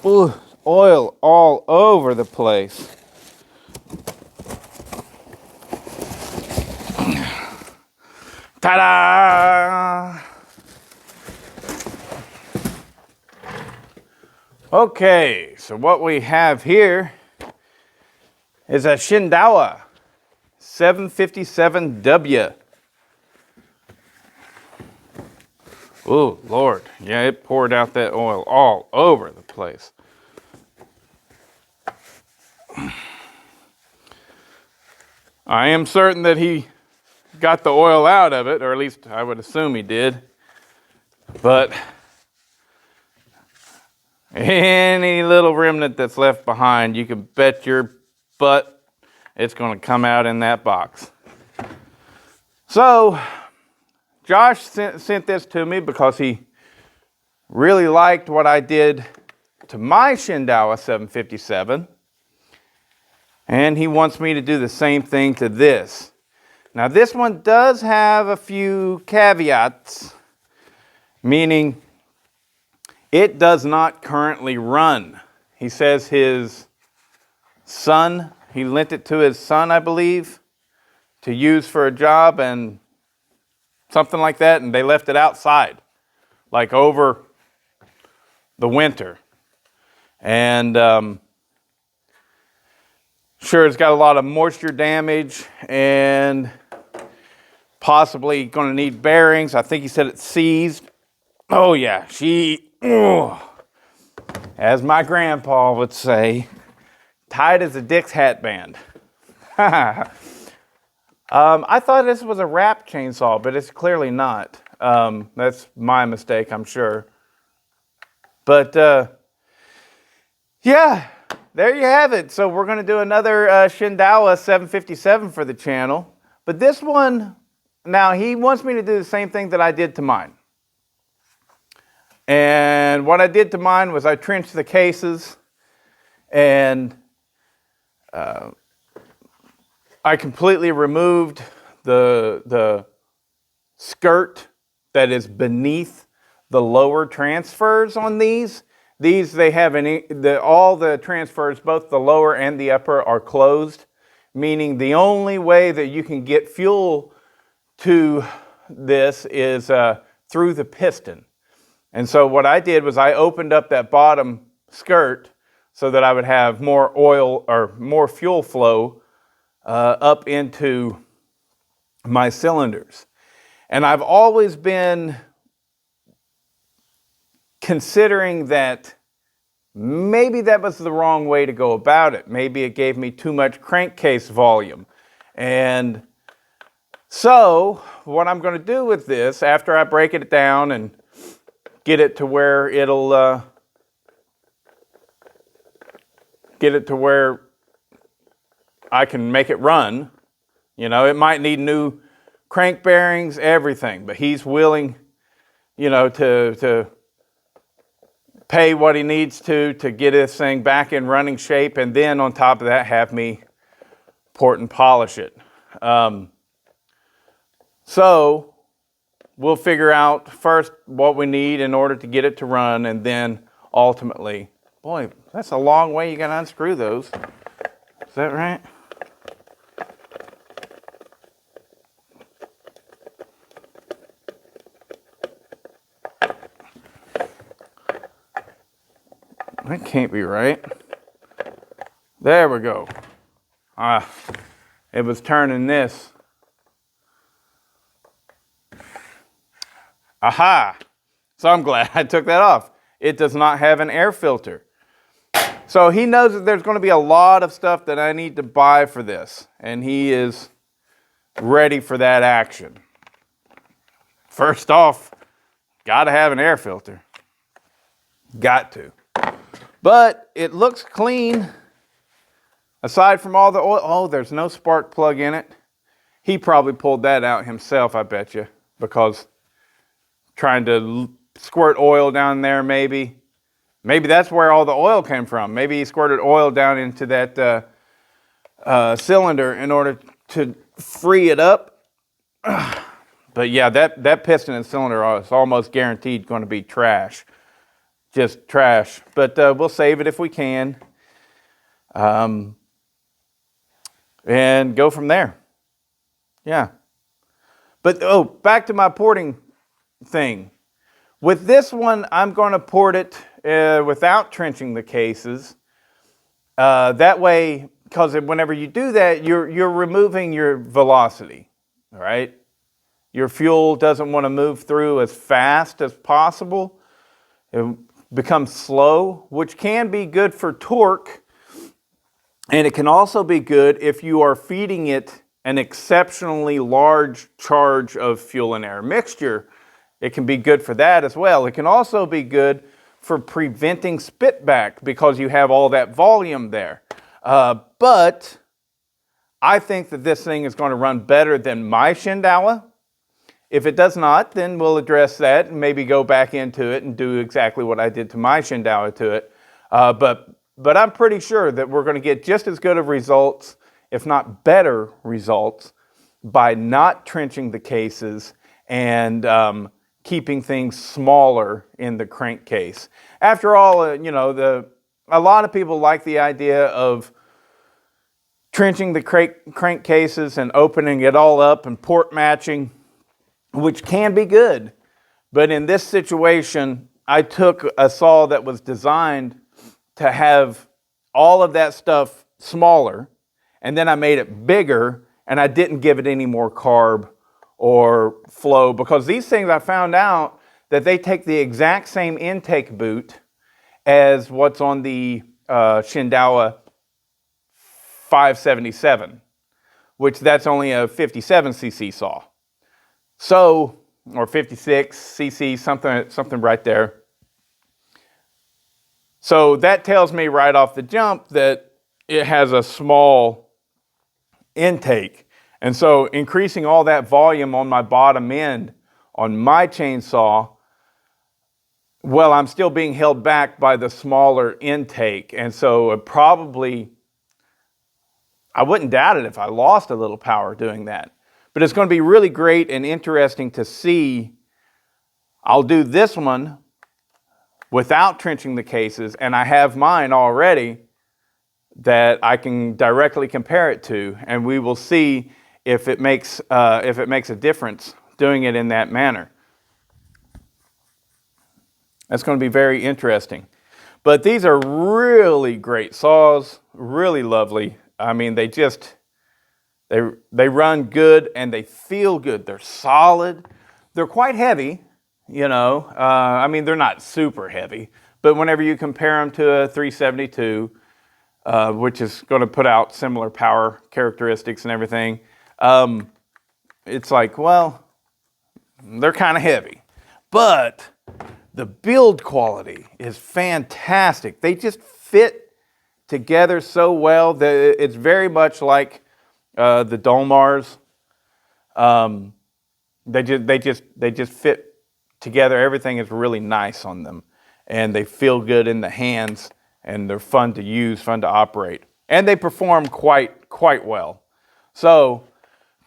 Ooh, oil all over the place. Ta-da! Okay, so what we have here is a Shindaiwa 757W. Oh, Lord. Yeah, it poured out that oil all over the place. I am certain that he got the oil out of it, or at least I would assume he did. But any little remnant that's left behind, you can bet your butt it's going to come out in that box. So, Josh sent this to me because he really liked what I did to my Shindaiwa 757. And he wants me to do the same thing to this. Now this one does have a few caveats, meaning it does not currently run. He says his son, he lent it to his son, I believe, to use for a job and something like that, and they left it outside, like over the winter. And sure, it's got a lot of moisture damage and possibly going to need bearings. I think he said it's seized. Oh yeah, as my grandpa would say, tight as a Dick's hat band. I thought this was a wrap chainsaw, but it's clearly not. That's my mistake, I'm sure. But yeah, there you have it. So we're going to do another Shindaiwa 757 for the channel. But this one, now he wants me to do the same thing that I did to mine. And what I did to mine was I trenched the cases and I completely removed the skirt that is beneath the lower transfers on these. These, they have all the transfers, both the lower and the upper, are closed, meaning the only way that you can get fuel to this is through the piston. And so what I did was I opened up that bottom skirt so that I would have more oil or more fuel flow up into my cylinders. And I've always been considering that maybe that was the wrong way to go about it. Maybe it gave me too much crankcase volume. And so what I'm going to do with this, after I break it down and get it to where it'll get it to where I can make it run. You know, it might need new crank bearings, everything, but he's willing, you know, to pay what he needs to get this thing back in running shape, and then on top of that have me port and polish it. So we'll figure out first what we need in order to get it to run, and then ultimately, boy, that's a long way you got to unscrew those. Is that right? That can't be right. There we go. It was turning this. Aha! So I'm glad I took that off. It does not have an air filter. So he knows that there's going to be a lot of stuff that I need to buy for this, and he is ready for that action. First off, got to have an air filter. Got to. But it looks clean. Aside from all the oil. Oh, there's no spark plug in it. He probably pulled that out himself, I bet you, because trying to squirt oil down there, maybe. Maybe that's where all the oil came from. Maybe he squirted oil down into that cylinder in order to free it up. But yeah, that piston and cylinder is almost guaranteed going to be trash. just trash. But we'll save it if we can. And go from there. Yeah. But, back to my porting thing. With this one, I'm going to port it without trenching the cases. That way, because whenever you do that, you're removing your velocity, all right? Your fuel doesn't want to move through as fast as possible. It becomes slow, which can be good for torque. And it can also be good if you are feeding it an exceptionally large charge of fuel and air mixture. It can be good for that as well. It can also be good for preventing spitback because you have all that volume there. But I think that this thing is going to run better than my Shindaiwa. If it does not, then we'll address that and maybe go back into it and do exactly what I did to my Shindaiwa to it. But I'm pretty sure that we're going to get just as good of results, if not better results, by not trenching the cases and keeping things smaller in the crankcase. After all, a lot of people like the idea of trenching the crankcases and opening it all up and port matching, which can be good. But in this situation, I took a saw that was designed to have all of that stuff smaller, and then I made it bigger, and I didn't give it any more carb or flow, because these things, I found out that they take the exact same intake boot as what's on the Shindaiwa 577, which that's only a 57cc saw. So, or 56cc, something right there. So that tells me right off the jump that it has a small intake. And so increasing all that volume on my bottom end on my chainsaw, well, I'm still being held back by the smaller intake. And so it probably, I wouldn't doubt it if I lost a little power doing that. But it's going to be really great and interesting to see. I'll do this one without trenching the cases, and I have mine already that I can directly compare it to, and we will see if it makes a difference doing it in that manner. That's going to be very interesting. But these are really great saws, really lovely. I mean, they run good and they feel good. They're solid. They're quite heavy, I mean, they're not super heavy, but whenever you compare them to a 372, which is going to put out similar power characteristics and everything, it's like, well, they're kind of heavy. But the build quality is fantastic. They just fit together so well that it's very much like the Dolmars. They just fit together. Everything is really nice on them, and they feel good in the hands, and they're fun to use, fun to operate, and they perform quite well. So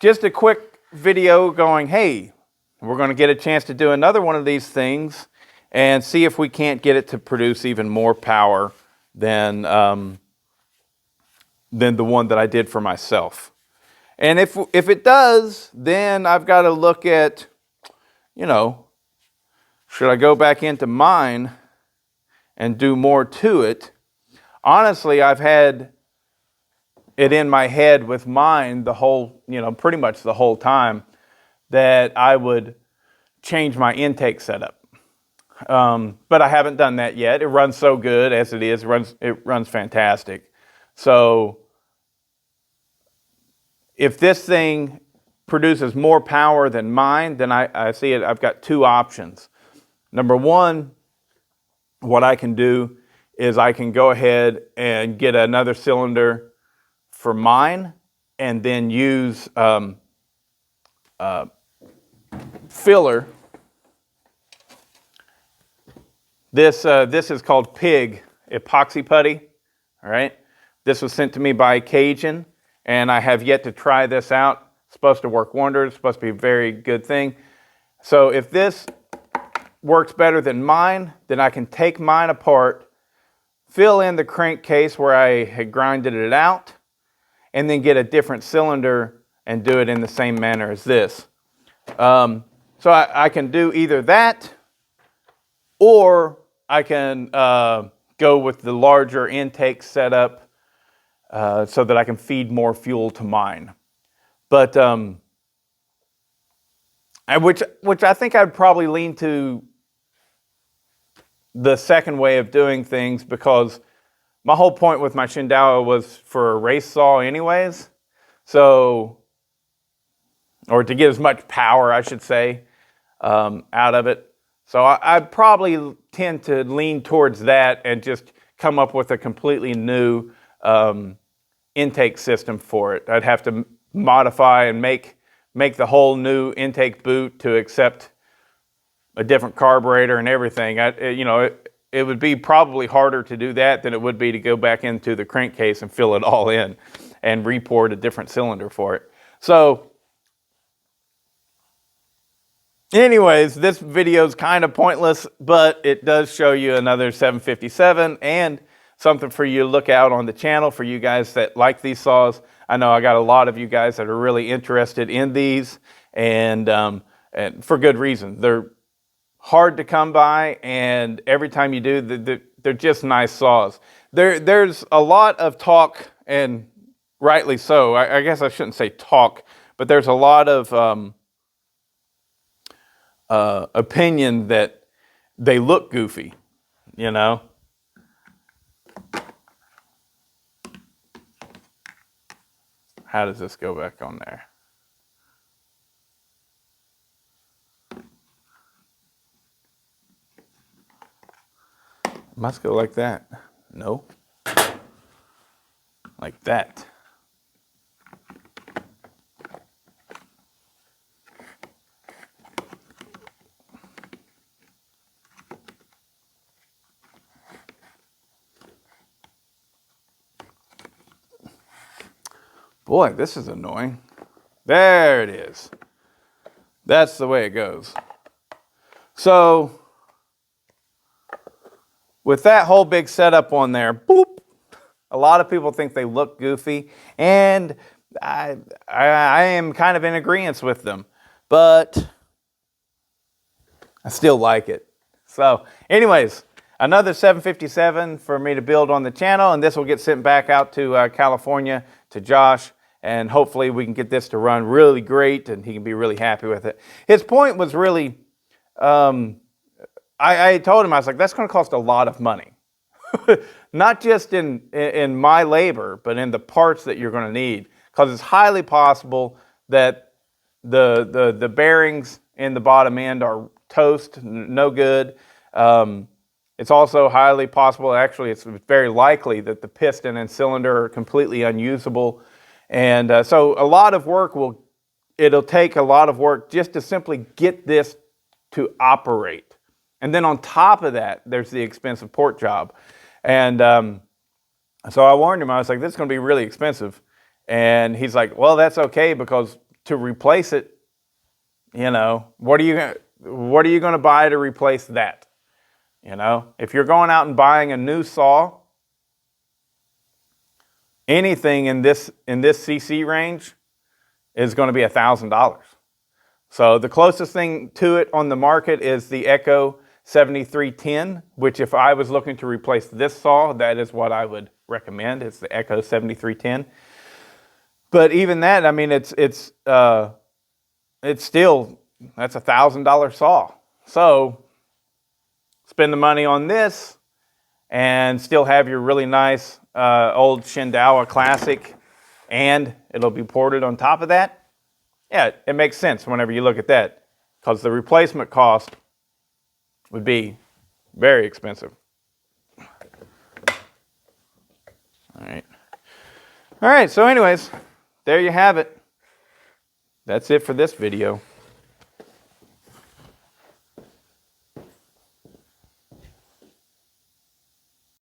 just a quick video going, hey, we're going to get a chance to do another one of these things and see if we can't get it to produce even more power than the one that I did for myself. And if it does, then I've got to look at, should I go back into mine and do more to it? Honestly, I've had it in my head with mine the whole, pretty much the whole time, that I would change my intake setup. But I haven't done that yet. It runs so good as it is. It runs fantastic. So if this thing produces more power than mine, then I see it. I've got two options. Number one, what I can do is I can go ahead and get another cylinder for mine and then use filler. This is called Pig epoxy putty. All right. This was sent to me by Cajun, and I have yet to try this out. It's supposed to work wonders. It's supposed to be a very good thing. So if this works better than mine, then I can take mine apart, fill in the crankcase where I had grinded it out, and then get a different cylinder and do it in the same manner as this. So I can do either that, or I can go with the larger intake setup so that I can feed more fuel to mine. But which I think I'd probably lean to the second way of doing things, because my whole point with my Shindaiwa was for a race saw anyways. So, or to get as much power, I should say, out of it. So I'd probably tend to lean towards that and just come up with a completely new intake system for it. I'd have to modify and make the whole new intake boot to accept a different carburetor and everything. It would be probably harder to do that than it would be to go back into the crankcase and fill it all in and report a different cylinder for it. So anyways, this video is kind of pointless, but it does show you another 757 and something for you to look out on the channel for you guys that like these saws. I know I got a lot of you guys that are really interested in these, and for good reason. They're hard to come by, and every time you do, they're just nice saws. There's a lot of talk, and rightly so. I guess I shouldn't say talk, but there's a lot of opinion that they look goofy, you know. How does this go back on there? Must go like that. No. Like that. Boy, this is annoying. There it is. That's the way it goes. So, with that whole big setup on there, boop, a lot of people think they look goofy, and I am kind of in agreement with them, but I still like it. So, anyways, another 757 for me to build on the channel, and this will get sent back out to California to Josh, and hopefully we can get this to run really great, and he can be really happy with it. His point was really, I told him, I was like, that's going to cost a lot of money. Not just in my labor, but in the parts that you're going to need. Because it's highly possible that the bearings in the bottom end are toast, no good. It's also highly possible, actually it's very likely, that the piston and cylinder are completely unusable. And so a lot of work it'll take a lot of work just to simply get this to operate. And then on top of that, there's the expensive port job. And so I warned him, I was like, this is going to be really expensive. And he's like, well, that's okay, because to replace it, you know, what are you going to buy to replace that? You know, if you're going out and buying a new saw, anything in this CC range is going to be $1,000. So the closest thing to it on the market is the Echo 7310, which if I was looking to replace this saw, that is what I would recommend. It's the Echo 7310. But even that, I mean, it's still, that's a $1,000 saw. So spend the money on this and still have your really nice old Shindaiwa Classic, and it'll be ported on top of that. Yeah, it makes sense whenever you look at that, because the replacement cost would be very expensive. All right, so anyways, there you have it. That's it for this video.